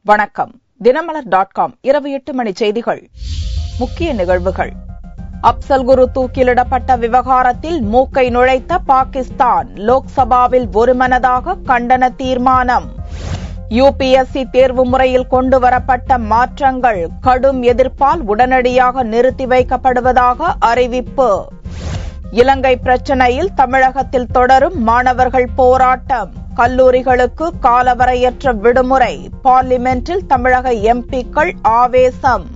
வணக்கம். தினமலர்.com இரவு 8 மணி செய்திகள். முக்கிய நிகழ்வுகள். அப்சல் குரு தூக்கிலிடப்பட்ட விவகாரத்தில் மூக்கை நுழைத்த பாகிஸ்தான். லோக்சபாவில் ஒருமனதாக கண்டன தீர்மானம். யுபிஎஸ்சி தேர்வு முறையில் கொண்டுவரப்பட்ட மாற்றங்கள் கடும் எதிர்ப்பால் உடனடியாக நிறுத்தி வைக்கப்படுவதாக அறிவிப்பு. இலங்கை பிரச்சினையில் தமிழகத்தில் தொடரும் மாணவர்கள் போராட்டம். கல்லூரிகளுக்கு காலவரையற்ற விடுமுறை. பார்லிமென்டில் தமிழக எம்பிக்கள் ஆவேசம்.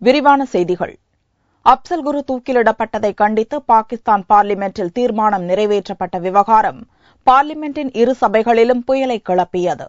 விரிவான செய்திகள். அப்சல் குரு தூக்கிலிடப்பட்டதை கண்டித்து பாகிஸ்தான் பார்லிமென்டில் தீர்மானம் நிறைவேற்றப்பட்ட விவகாரம் பார்லிமென்டின் இரு சபைகளிலும் புயலை கிளப்பியது.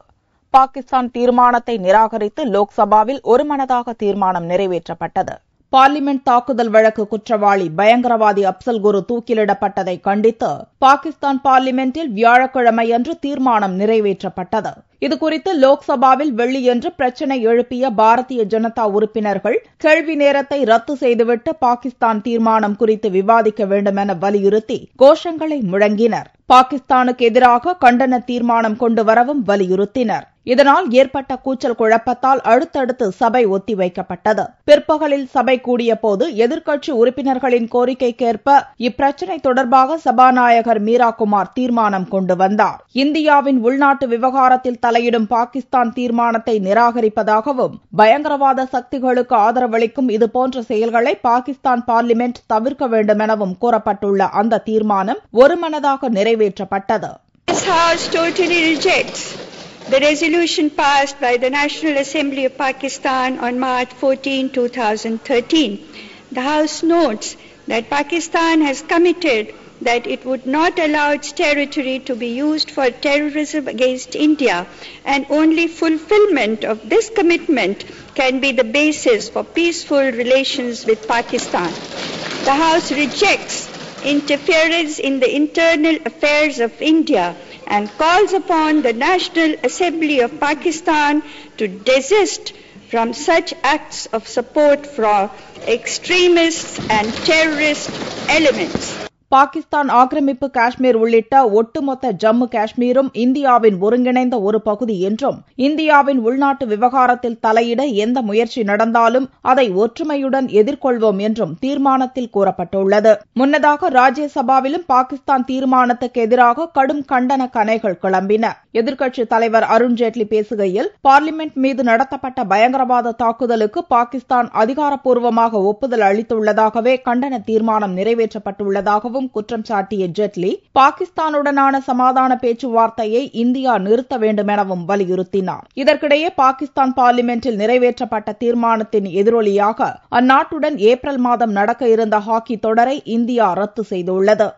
பாகிஸ்தான் தீர்மானத்தை நிராகரித்து லோக்சபாவில் ஒருமனதாக தீர்மானம் நிறைவேற்றப்பட்டது. பார்லிமென்ட் தாக்குதல் வழக்கு குற்றவாளி பயங்கரவாதி அப்சல் குரு தூக்கிலிடப்பட்டதை கண்டித்து பாகிஸ்தான் பார்லிமென்டில் வியாழக்கிழமையன்று தீர்மானம் நிறைவேற்றப்பட்டது. இதுகுறித்து லோக்சபாவில் வெள்ளியன்று பிரச்சினை எழுப்பிய பாரதிய ஜனதா உறுப்பினர்கள் கேள்வி நேரத்தை ரத்து செய்துவிட்டு பாகிஸ்தான் தீர்மானம் குறித்து விவாதிக்க வேண்டும் என வலியுறுத்தி கோஷங்களை முழங்கினர். பாகிஸ்தானுக்கு எதிராக கண்டன தீர்மானம் கொண்டு வரவும் வலியுறுத்தினர். இதனால் ஏற்பட்ட கூச்சல் குழப்பத்தால் அடுத்தடுத்து சபை ஒத்திவைக்கப்பட்டது. பிற்பகலில் சபை கூடிய போது எதிர்க்கட்சி உறுப்பினர்களின் கோரிக்கைக்கேற்ப இப்பிரச்சினை தொடர்பாக சபாநாயகர் மீரா குமார் தீர்மானம் கொண்டு வந்தார். இந்தியாவின் உள்நாட்டு விவகாரத்தில் தலையிடும் பாகிஸ்தான் தீர்மானத்தை நிராகரிப்பதாகவும் பயங்கரவாத சக்திகளுக்கு ஆதரவளிக்கும் இதுபோன்ற செயல்களை பாகிஸ்தான் பார்லிமென்ட் தவிர்க்க வேண்டும் எனவும் கூறப்பட்டுள்ள அந்த தீர்மானம் ஒருமனதாக நிறைவேற்றப்பட்டது. The resolution passed by the National Assembly of Pakistan on March 14, 2013. The House notes that Pakistan has committed that it would not allow its territory to be used for terrorism against India, and only fulfillment of this commitment can be the basis for peaceful relations with Pakistan. The House rejects interference in the internal affairs of India and calls upon the National Assembly of Pakistan to desist from such acts of support for extremists and terrorist elements. Pakistan ஆக்கிரமிப்பு காஷ்மீர் உள்ளிட்ட ஒட்டுமொத்த ஜம்மு காஷ்மீரும் இந்தியாவின் ஒருங்கிணைந்த ஒரு பகுதி என்றும் இந்தியாவின் உள்நாட்டு விவகாரத்தில் தலையிட எந்த முயற்சி நடந்தாலும் அதை ஒற்றுமையுடன் எதிர்கொள்வோம் என்றும் தீர்மானத்தில் கூறப்பட்டுள்ளது. முன்னதாக ராஜ்யசபாவிலும் பாகிஸ்தான் தீர்மானத்துக்கு எதிராக கடும் கண்டன கணைகள் கிளம்பின. எதிர்க்கட்சித் தலைவர் அருண்ஜேட்லி பேசுகையில் பார்லிமென்ட் மீது நடத்தப்பட்ட பயங்கரவாத தாக்குதலுக்கு பாகிஸ்தான் அதிகாரப்பூர்வமாக ஒப்புதல் அளித்துள்ளதாகவே கண்டன தீர்மானம் நிறைவேற்றப்பட்டுள்ளதாகவும் குற்றம் சாட்டிய ஜெட்லி பாகிஸ்தானுடனான சமாதான பேச்சுவார்த்தையை இந்தியா நிறுத்த வேண்டும் எனவும் வலியுறுத்தினார். இதற்கிடையே பாகிஸ்தான் பார்லிமென்டில் நிறைவேற்றப்பட்ட தீர்மானத்தின் எதிரொலியாக அந்நாட்டுடன் ஏப்ரல் மாதம் நடக்க இருந்த ஹாக்கி தொடரை இந்தியா ரத்து செய்துள்ளது.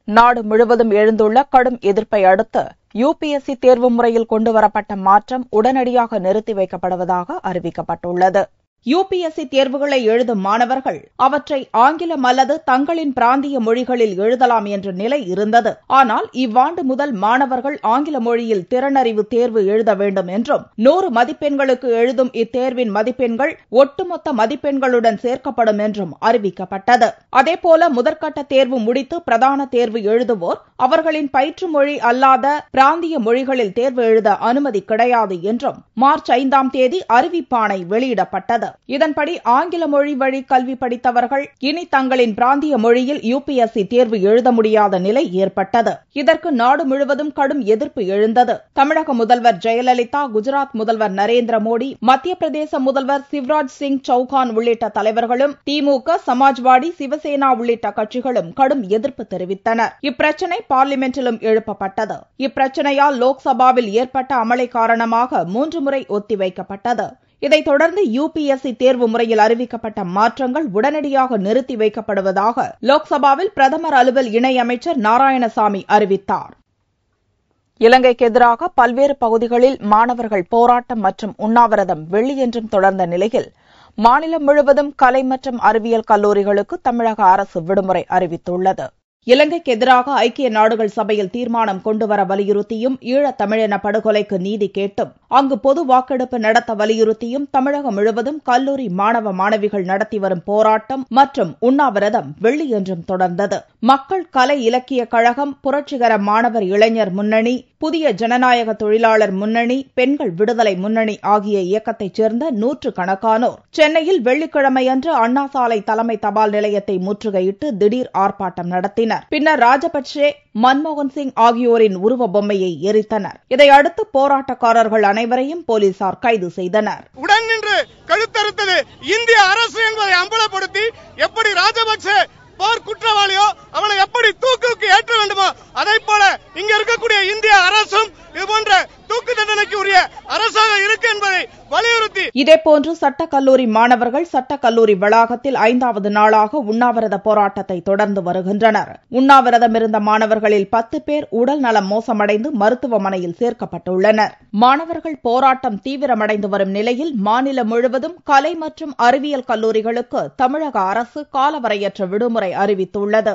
நாடு முழுவதும் எழுந்துள்ள கடும் எதிர்ப்பை அடுத்து யுபிஎஸ்சி தேர்வு முறையில் கொண்டுவரப்பட்ட மாற்றம் உடனடியாக நிறுத்தி வைக்கப்படுவதாக அறிவிக்கப்பட்டுள்ளது. யுபிஎஸ்சி தேர்வுகளை எழுதும் மாணவர்கள் அவற்றை ஆங்கிலம் அல்லது தங்களின் பிராந்திய மொழிகளில் எழுதலாம் என்ற நிலை இருந்தது. ஆனால் இவ்வாண்டு முதல் மாணவர்கள் ஆங்கில மொழியில் திறனறிவு தேர்வு எழுத வேண்டும் என்றும் 100 மதிப்பெண்களுக்கு எழுதும் இத்தேர்வின் மதிப்பெண்கள் ஒட்டுமொத்த மதிப்பெண்களுடன் சேர்க்கப்படும் என்றும் அறிவிக்கப்பட்டது. அதேபோல முதற்கட்ட தேர்வு முடித்து பிரதான தேர்வு எழுதுவோர் அவர்களின் பயிற்று மொழி அல்லாத பிராந்திய மொழிகளில் தேர்வு எழுத அனுமதி கிடையாது என்றும் மார்ச் 5ஆம் தேதி அறிவிப்பாணை வெளியிடப்பட்டது. இதன்படி ஆங்கில மொழி வழி கல்வி படித்தவர்கள் இனி தங்களின் பிராந்திய மொழியில் யுபிஎஸ்சி தேர்வு எழுத முடியாத நிலை ஏற்பட்டது. இதற்கு நாடு முழுவதும் கடும் எதிர்ப்பு எழுந்தது. தமிழக முதல்வர் ஜெயலலிதா, குஜராத் முதல்வர் நரேந்திர மோடி, மத்திய பிரதேச முதல்வர் சிவராஜ் சிங் சௌகான் உள்ளிட்ட தலைவர்களும் திமுக, சமாஜ்வாடி, சிவசேனா உள்ளிட்ட கட்சிகளும் கடும் எதிர்ப்பு தெரிவித்தனர். இப்பிரச்சினை பார்லிமென்டிலும் எழுப்பப்பட்டது. இப்பிரச்சினையால் லோக்சபாவில் ஏற்பட்ட அமளி காரணமாக 3 முறை ஒத்திவைக்கப்பட்டது. இதைத் தொடர்ந்து யுபிஎஸ்சி தேர்வு முறையில் அறிவிக்கப்பட்ட மாற்றங்கள் உடனடியாக நிறுத்தி வைக்கப்படுவதாக லோக்சபாவில் பிரதமர் அலுவல் இணையமைச்சர் நாராயணசாமி அறிவித்தார். இலங்கைக்கு எதிராக பல்வேறு பகுதிகளில் மாணவர்கள் போராட்டம் மற்றும் உண்ணாவிரதம் வெள்ளியன்றும் தொடர்ந்த நிலையில் மாநிலம் முழுவதும் கலை மற்றும் அறிவியல் கல்லூரிகளுக்கு தமிழக அரசு விடுமுறை அறிவித்துள்ளது. இலங்கைக்கு எதிராக ஐக்கிய நாடுகள் சபையில் தீர்மானம் கொண்டுவர வலியுறுத்தியும் ஈழத் தமிழின படுகொலைக்கு நீதி கேட்டும் அங்கு பொது வாக்கெடுப்பு நடத்த வலியுறுத்தியும் தமிழகம் முழுவதும் கல்லூரி மாணவ மாணவிகள் நடத்தி வரும் போராட்டம் மற்றும் உண்ணாவிரதம் வெள்ளியன்றும் தொடர்ந்தது. மக்கள் கலை இலக்கிய கழகம், புரட்சிகர மாணவர் இளைஞர் முன்னணி, புதிய ஜனநாயக தொழிலாளர் முன்னணி, பெண்கள் விடுதலை முன்னணி ஆகிய இயக்கத்தைச் சேர்ந்த நூற்றுக்கணக்கானோர் சென்னையில் வெள்ளிக்கிழமையன்று அண்ணா சாலை தலைமை தபால் நிலையத்தை முற்றுகையிட்டு திடீர் ஆர்ப்பாட்டம் நடத்தினர். பின்னர் ராஜபக்சே, மன்மோகன் சிங் ஆகியோரின் உருவ பொம்மையை எரித்தனர். இதையடுத்து போராட்டக்காரர்கள் அனைவரையும் போலீசார் கைது செய்தனர். உடன் நின்று கழுத்தறுத்தது இந்திய அரசு என்பதை அம்பலப்படுத்தி எப்படி ராஜபக்சே போர் குற்றவாளியோ அவனை எப்படி தூக்குக்கு ஏற்ற வேண்டுமோ அதை போல இங்க இருக்கக்கூடிய இந்திய அரசும் இதுபோன்ற தூக்கு தண்டனைக்கு உரிய அரசாக இருக்கு என்பதை வலியுறுத்தி இதேபோன்று சட்டக்கல்லூரி மாணவர்கள் சட்டக்கல்லூரி வளாகத்தில் 5வது நாளாக உண்ணாவிரத போராட்டத்தை தொடர்ந்து வருகின்றனர். உண்ணாவிரதம் இருந்த மாணவர்களில் 10 பேர் உடல் நலம் மோசமடைந்து மருத்துவமனையில் சேர்க்கப்பட்டுள்ளனர். மாணவர்கள் போராட்டம் தீவிரமடைந்து வரும் நிலையில் மாநிலம் முழுவதும் கலை மற்றும் அறிவியல் கல்லூரிகளுக்கு தமிழக அரசு காலவரையற்ற விடுமுறை அறிவித்துள்ளது.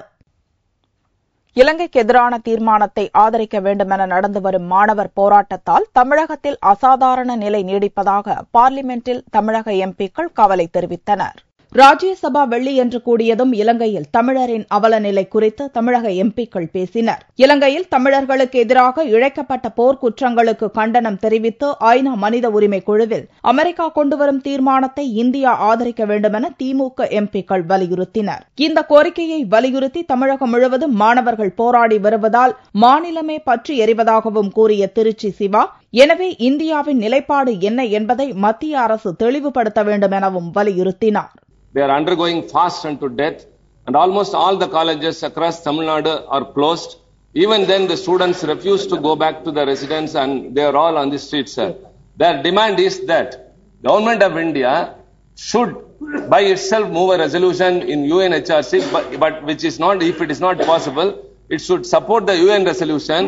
இலங்கைக்கு எதிரான தீர்மானத்தை ஆதரிக்க வேண்டுமென நடந்து வரும் மாணவர் போராட்டத்தால் தமிழகத்தில் அசாதாரண நிலை நீடிப்பதாக பார்லிமென்டில் தமிழக எம்பிக்கள் கவலை தெரிவித்தனர். ராஜ்யசபா வெள்ளியன்று கூடியதும் இலங்கையில் தமிழரின் அவல நிலை குறித்து தமிழக எம்பிக்கள் பேசினர். இலங்கையில் தமிழர்களுக்கு எதிராக இழைக்கப்பட்ட போர்க்குற்றங்களுக்கு கண்டனம் தெரிவித்து ஐநா மனித உரிமை குழுவில் அமெரிக்கா கொண்டுவரும் தீர்மானத்தை இந்தியா ஆதரிக்க வேண்டுமென திமுக எம்பிக்கள் வலியுறுத்தினர். இந்த கோரிக்கையை வலியுறுத்தி தமிழகம் முழுவதும் மாணவர்கள் போராடி வருவதால் மாநிலமே பற்றி எறிவதாகவும் கூறிய திருச்சி சிவா, எனவே இந்தியாவின் நிலைப்பாடு என்ன என்பதை மத்திய அரசு தெளிவுபடுத்த வேண்டும் எனவும் வலியுறுத்தினார். They are undergoing fast unto death, and almost all the colleges across Tamil Nadu are closed. Even then, the students refuse to go back to their residence, and they are all on the streets, sir. Their demand is that Government of India should, by itself, move a resolution in UNHRC, but which is not, if it is not possible, it should support the UN resolution.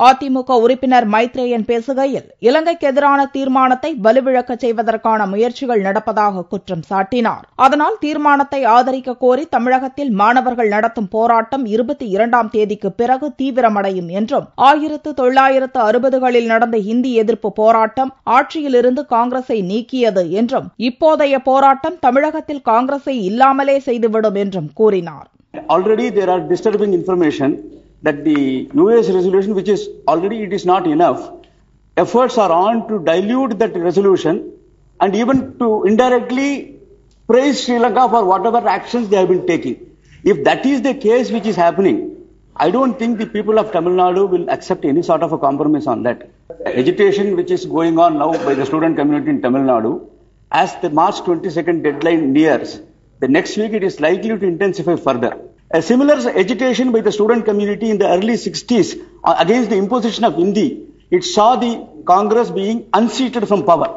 AIADMK உறுப்பினர் மைத்ரேயன் பேசுகையில், இலங்கைக்கு எதிரான தீர்மானத்தை வலுவிழக்க செய்வதற்கான முயற்சிகள் நடப்பதாக குற்றம் சாட்டினார். அதனால் தீர்மானத்தை ஆதரிக்க கோரி தமிழகத்தில் மாணவர்கள் நடத்தும் போராட்டம் 22ஆம் தேதிக்கு பிறகு தீவிரமடையும் என்றும், 1960களில் நடந்த இந்தி எதிர்ப்பு போராட்டம் ஆட்சியிலிருந்து காங்கிரஸை நீக்கியது என்றும், இப்போதைய போராட்டம் தமிழகத்தில் காங்கிரஸை இல்லாமலே செய்துவிடும் என்றும் கூறினார். Already there are disturbing information that the US resolution, which is already it is not enough, efforts are on to dilute that resolution and even to indirectly praise Sri Lanka for whatever actions they have been taking. If that is the case which is happening, I don't think the people of Tamil Nadu will accept any sort of a compromise on that. Agitation which is going on now by the student community in Tamil Nadu, as the March 22nd deadline nears, the next week it is likely to intensify further. A similar agitation by the student community in the early 60s against the imposition of Hindi, it saw the Congress being unseated from power.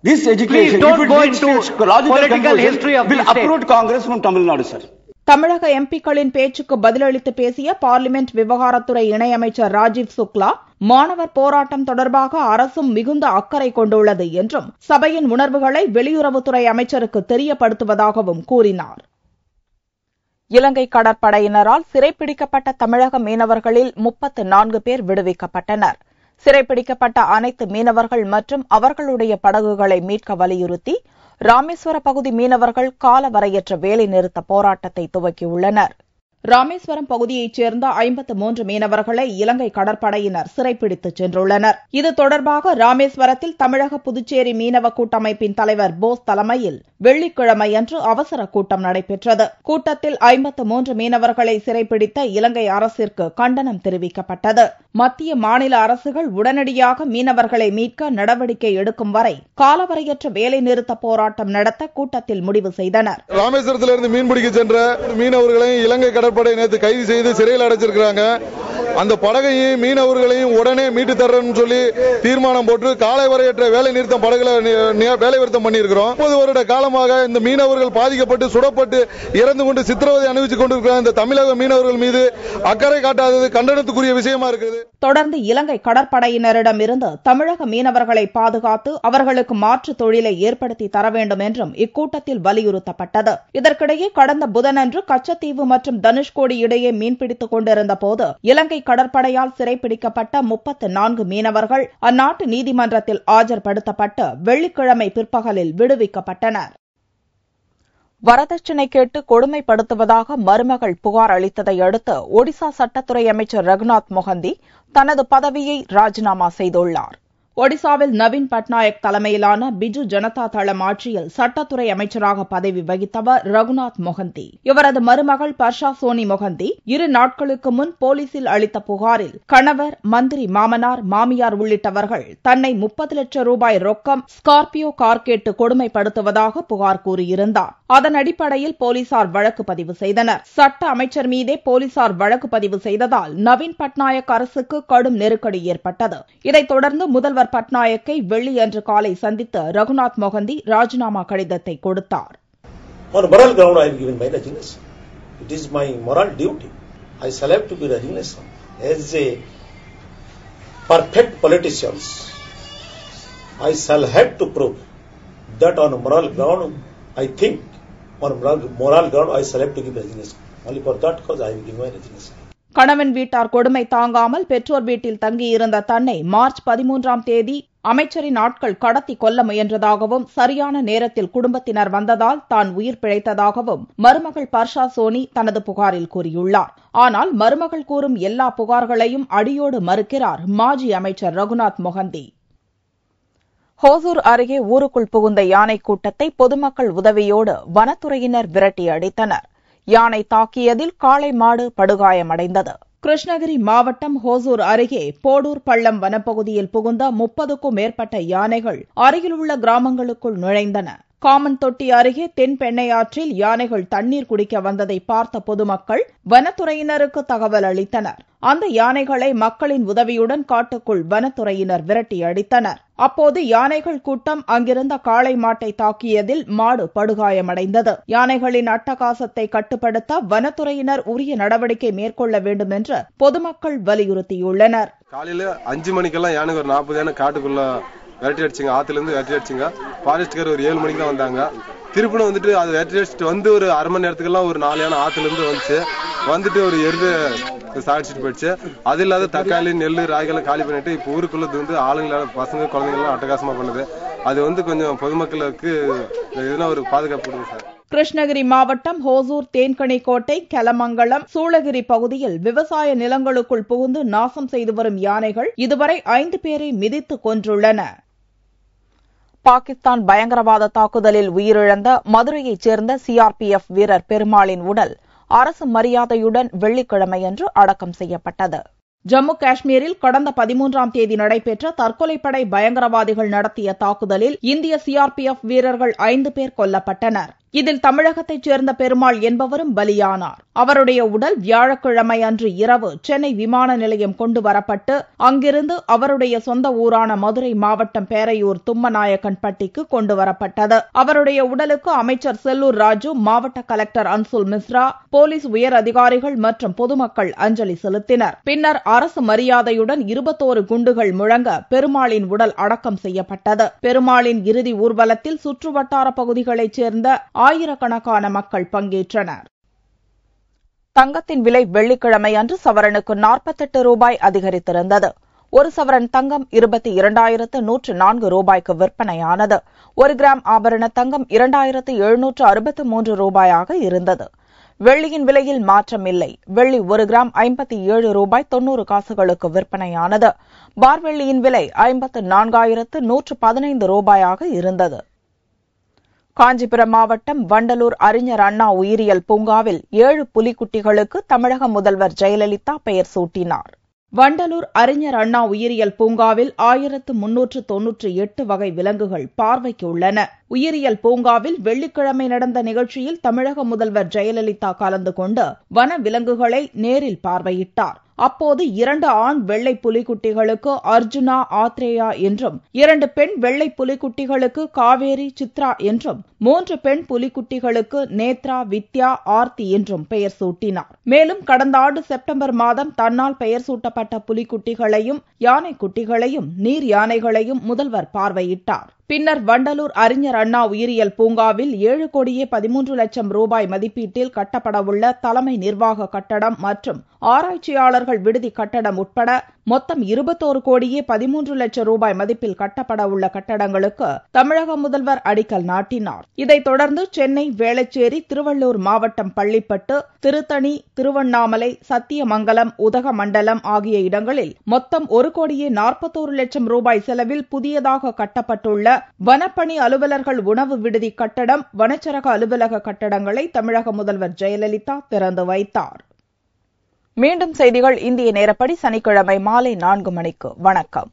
This agitation, if it leads to logical conclusion, will uproot Congress from Tamil Nadu, sir. தமிழக எம்பிக்களின் பேச்சுக்கு பதிலளித்து பேசிய parliament விவகாரத்துறை இணையமைச்சர் ராஜீவ் சுக்லா, மாணவர் போராட்டம் தொடர்பாக அரசும் மிகுந்த அக்கறை கொண்டுள்ளது என்றும், சபையின் உணர்வுகளை வெளியுறவுத்துறை அமைச்சருக்கு தெரியப்படுத்துவதாகவும் கூறினார். இலங்கை கடற்படையினரால் சிறைப்பிடிக்கப்பட்ட தமிழக மீனவர்களில் 34 பேர் விடுவிக்கப்பட்டனர். சிறைப்பிடிக்கப்பட்ட அனைத்து மீனவர்கள் மற்றும் அவர்களுடைய படகுகளை மீட்க வலியுறுத்தி ராமேஸ்வர பகுதி மீனவர்கள் காலவரையற்ற வேலைநிறுத்த போராட்டத்தை துவக்கியுள்ளனர். ராமேஸ்வரம் பகுதியைச் சேர்ந்த 53 மீனவர்களை இலங்கை கடற்படையினர் சிறைப்பிடித்துச் சென்றுள்ளனர். இது தொடர்பாக ராமேஸ்வரத்தில் தமிழக புதுச்சேரி மீனவ கூட்டமைப்பின் தலைவர் போஸ் தலைமையில் வெள்ளிக்கிழமையன்று அவசர கூட்டம் நடைபெற்றது. கூட்டத்தில் 53 மீனவர்களை சிறைப்பிடித்த இலங்கை அரசிற்கு கண்டனம் தெரிவிக்கப்பட்டது. மத்திய மாநில அரசுகள் உடனடியாக மீனவர்களை மீட்க நடவடிக்கை எடுக்கும் வரை காலவரையற்ற வேலைநிறுத்த போராட்டம் நடத்த கூட்டத்தில் முடிவு செய்தனர். ராமேஸ்வரத்திலிருந்து மீன்பிடிக்க சென்ற மீனவர்களை இலங்கை கடற்படை நேற்று கைது செய்து சிறையில் அடைச்சிருக்கிறாங்க. அந்த படகையும் மீனவர்களையும் உடனே மீட்டு தர்றோம்னு சொல்லி தீர்மானம் போட்டு காலவரையற்ற வேலை நிறுத்தம் படகுல வேலை நிறுத்தம் பண்ணியிருக்கிறோம். 30 வருட காலமாக இந்த மீனவர்கள் பாதிக்கப்பட்டு சுடப்பட்டு இறந்து கொண்டு சித்திரவதை அனுபவித்துக் கொண்டிருக்கிற இந்த தமிழக மீனவர்கள் மீது அக்கறை காட்டாதது கண்டனத்துக்குரிய விஷயமா இருக்குது. தொடர்ந்து இலங்கை கடற்படையினரிடமிருந்து தமிழக மீனவர்களை பாதுகாத்து அவர்களுக்கு மாற்று தொழிலை ஏற்படுத்தி தர வேண்டும் என்றும் இக்கூட்டத்தில் வலியுறுத்தப்பட்டது. இதற்கிடையே கடந்த புதனன்று கச்சத்தீவு மற்றும் தனுஷ்கோடி இடையே மீன்பிடித்துக் கொண்டிருந்தபோது இலங்கை கடற்படையால் சிறைப்பிடிக்கப்பட்ட 34 மீனவர்கள் அந்நாட்டு நீதிமன்றத்தில் ஆஜர்படுத்தப்பட்டு வெள்ளிக்கிழமை பிற்பகலில் விடுவிக்கப்பட்டனர். வரதட்சணை கேட்டு கொடுமைப்படுத்துவதாக மருமகள் புகார் அளித்ததை அடுத்து ஒடிசா சட்டத்துறை அமைச்சர் ரகுநாத் மொஹந்தி தனது பதவியை ராஜினாமா செய்துள்ளார். ஒடிசாவில் நவீன் பட்நாயக் தலைமையிலான பிஜு ஜனதா தளம் ஆட்சியில் சட்டத்துறை அமைச்சராக பதவி வகித்தவர் ரகுநாத் மொஹந்தி. இவரது மருமகள் பர்ஷா சோனி மொஹந்தி 2 நாட்களுக்கு முன் போலீசில் அளித்த புகாரில் கணவர், மந்திரி மாமனார், மாமியார் உள்ளிட்டவர்கள் தன்னை 30 லட்சம் ரூபாய் ரொக்கம், ஸ்கார்பியோ கார் கேட்டு கொடுமைப்படுத்துவதாக புகார் கூறியிருந்தார். அதன் அடிப்படையில் போலீசார் வழக்கு பதிவு செய்தனர். சட்ட அமைச்சர் மீதே போலீசார் வழக்கு பதிவு செய்ததால் நவீன் பட்நாயக் அரசுக்கு கடும் நெருக்கடி ஏற்பட்டது. இதைத் தொடர்ந்து முதல்வர் பட்நாயக்கை வெள்ளியன்று காலை சந்தித்து ரகுநாத் மொஹந்தி ராஜினாமா கடிதத்தை கொடுத்தார். On moral ground, I am giving my resignation. It is my moral duty. I shall have to be resignation. As a perfect politician, I shall have to prove that on moral ground, I think on moral ground, I shall have to give resignation. Only for that cause, I will give my resignation. கணவன் வீட்டார் கொடுமை தாங்காமல் பெற்றோர் வீட்டில் தங்கியிருந்த தன்னை March 13ஆம் தேதி அமைச்சரின் ஆட்கள் கடத்தி கொல்ல முயன்றதாகவும் சரியான நேரத்தில் குடும்பத்தினர் வந்ததால் தான் உயிர் பிழைத்ததாகவும் மருமகள் பர்ஷா சோனி தனது புகாரில் கூறியுள்ளார். ஆனால் மருமகள் கூறும் எல்லா புகார்களையும் அடியோடு மறுக்கிறார் மாஜி அமைச்சர் ரகுநாத் மொஹந்தி. ஹோசூர் அருகே ஊருக்குள் புகுந்த யானை கூட்டத்தை பொதுமக்கள் உதவியோடு வனத்துறையினர் விரட்டி அடித்தனர். யானை தாக்கியதில் காளை மாடு படுகாயமடைந்தது. கிருஷ்ணகிரி மாவட்டம் ஹோசூர் அருகே போடூர் பள்ளம் வனப்பகுதியில் புகுந்த 30க்கும் மேற்பட்ட யானைகள் அருகிலுள்ள கிராமங்களுக்குள் நுழைந்தன. காமன் தொட்டி அருகே தென்பெண்ணையாற்றில் யானைகள் தண்ணீர் குடிக்க வந்ததை பார்த்த பொதுமக்கள் வனத்துறையினருக்கு தகவல் அளித்தனர். அந்த யானைகளை மக்களின் உதவியுடன் காட்டுக்குள் வனத்துறையினர் விரட்டி அடித்தனர். அப்போது யானைகள் கூட்டம் அங்கிருந்த காளை மாட்டை தாக்கியதில் மாடு படுகாயமடைந்தது. யானைகளின் அட்டகாசத்தை கட்டுப்படுத்த வனத்துறையினர் உரிய நடவடிக்கை மேற்கொள்ள வேண்டும் என்று பொதுமக்கள் வலியுறுத்தியுள்ளனர். காலையில 5 மணிக்கெல்லாம் யானை ஒரு 40 யானை காட்டுக்குள்ள விரட்டி அடிச்சுங்க. ஆத்துல இருந்து விரட்டி அடிச்சுங்க. ஃபாரஸ்ட்கார் ஒரு 7 மணிக்கு தான் வந்தாங்க. திருப்பினும் வந்துட்டு அது விரட்டி அடிச்சுட்டு வந்து ஒரு அரை மணி நேரத்துக்கெல்லாம் ஒரு 4 யானை ஆத்துல இருந்து வந்துட்டு ஒரு எருது சாடிச்சுட்டு போயிடுச்சு. அது இல்லாத தக்காளி, நெல், ராய்களை காலி பண்ணிட்டு இப்ப ஊருக்குள்ளது வந்து ஆளுங்களால பசங்க குழந்தைங்களாம் அட்டகாசமா பண்ணுது. அது கொஞ்சம் பொதுமக்களுக்கு எதுனா ஒரு பாதுகாப்பு கொடுங்க சார். கிருஷ்ணகிரி மாவட்டம் ஹோசூர், தேன்கனிக்கோட்டை, கெலமங்கலம், சூளகிரி பகுதியில் விவசாய நிலங்களுக்குள் புகுந்து நாசம் செய்து வரும் யானைகள் இதுவரை 5 பேரை மிதித்து கொன்றுள்ளன. பாகிஸ்தான் பயங்கரவாத தாக்குதலில் உயிரிழந்த மதுரையைச் சேர்ந்த சிஆர்பிஎஃப் வீரர் பெருமாளின் உடல் அரசு மரியாதையுடன் வெள்ளிக்கிழமையன்று அடக்கம் செய்யப்பட்டது. ஜம்மு காஷ்மீரில் கடந்த 13ஆம் தேதி நடைபெற்ற தற்கொலைப்படை பயங்கரவாதிகள் நடத்திய தாக்குதலில் இந்திய சிஆர்பிஎஃப் வீரர்கள் 5 பேர் கொல்லப்பட்டனர். இதில் தமிழகத்தைச் சேர்ந்த பெருமாள் என்பவரும் பலியானார். அவருடைய உடல் வியாழக்கிழமை அன்று இரவு சென்னை விமான நிலையம் கொண்டு வரப்பட்டு அங்கிருந்து அவருடைய சொந்த ஊரான மதுரை மாவட்டம் பேரையூர் தும்மநாயக்கன்பட்டிக்கு கொண்டு வரப்பட்டது. அவருடைய உடலுக்கு அமைச்சர் செல்லூர் ராஜு, மாவட்ட கலெக்டர் அன்சுல் மிஸ்ரா, போலீஸ் உயர் அதிகாரிகள் மற்றும் பொதுமக்கள் அஞ்சலி செலுத்தினர். பின்னர் அரசு மரியாதையுடன் 21 குண்டுகள் முழங்க பெருமாளின் உடல் அடக்கம் செய்யப்பட்டது. பெருமாளின் இறுதி ஊர்வலத்தில் சுற்றுவட்டார பகுதிகளைச் சேர்ந்த ஆயிரக்கணக்கான மக்கள் பங்கேற்றனர். தங்கத்தின் விலை வெள்ளிக்கிழமை அன்று சவரனுக்கு 48 ரூபாய் அதிகரித்திருந்தது. ஒரு சவரன் தங்கம் 22,104 ரூபாய்க்கு விற்பனையானது. 1 கிராம் ஆபரண தங்கம் 2,763 ரூபாயாக இருந்தது. வெள்ளியின் விலையில் மாற்றமில்லை. வெள்ளி 1 கிராம் 57 ரூபாய் 90 காசுகளுக்கு விற்பனையானது. பார் வெள்ளியின் விலை 54,115 ரூபாயாக இருந்தது. காஞ்சிபுரம் மாவட்டம் வண்டலூர் அறிஞர் அண்ணா உயிரியல் பூங்காவில் 7 புலிக்குட்டிகளுக்கு தமிழக முதல்வர் ஜெயலலிதா பெயர் சூட்டினார். வண்டலூர் அறிஞர் அண்ணா உயிரியல் பூங்காவில் 1398 வகை விலங்குகள் பார்வைக்கு உள்ளன. உயிரியல் பூங்காவில் வெள்ளிக்கிழமை நடந்த நிகழ்ச்சியில் தமிழக முதல்வர் ஜெயலலிதா கலந்து கொண்டு வன விலங்குகளை நேரில் பார்வையிட்டார். அப்போது 2 ஆண் வெள்ளை புலிக்குட்டிகளுக்கு அர்ஜுனா, ஆத்ரேயா என்றும் 2 பெண் வெள்ளை புலிக்குட்டிகளுக்கு காவேரி, சித்ரா என்றும் 3 பெண் புலிக்குட்டிகளுக்கு நேத்ரா, வித்யா, ஆர்த்தி என்றும் பெயர் சூட்டினார். மேலும் கடந்த ஆண்டு செப்டம்பர் மாதம் தன்னால் பெயர் சூட்டப்பட்ட புலிக்குட்டிகளையும் யானைக்குட்டிகளையும் நீர் யானைகளையும் முதல்வர் பார்வையிட்டார். பின்னர் வண்டலூர் அறிஞர் அண்ணா உயிரியல் பூங்காவில் 7 கோடியே 13 லட்சம் ரூபாய் மதிப்பீட்டில் கட்டப்படவுள்ள தலைமை நிர்வாக கட்டடம் மற்றும் ஆராய்ச்சியாளர்கள் விடுதி கட்டடம் உட்பட மொத்தம் 21 கோடியே 13 லட்சம் ரூபாய் மதிப்பில் கட்டப்படவுள்ள கட்டடங்களுக்கு தமிழக முதல்வர் அடிக்கல் நாட்டினார். இதைத் தொடர்ந்து சென்னை, வேளச்சேரி, திருவள்ளூர் மாவட்டம் பள்ளிப்பட்டு, திருத்தணி, திருவண்ணாமலை, சத்தியமங்கலம், உதகமண்டலம் ஆகிய இடங்களில் மொத்தம் 1 கோடியே 41 லட்சம் ரூபாய் செலவில் புதியதாக கட்டப்பட்டுள்ள வனப்பணி அலுவலர்கள் உணவு விடுதி கட்டடம், வனச்சரக அலுவலக கட்டடங்களை தமிழக முதல்வர் ஜெயலலிதா திறந்து வைத்தார். மீண்டும் செய்திகள் இந்திய நேரப்படி சனிக்கிழமை மாலை 4 மணிக்கு. வணக்கம்.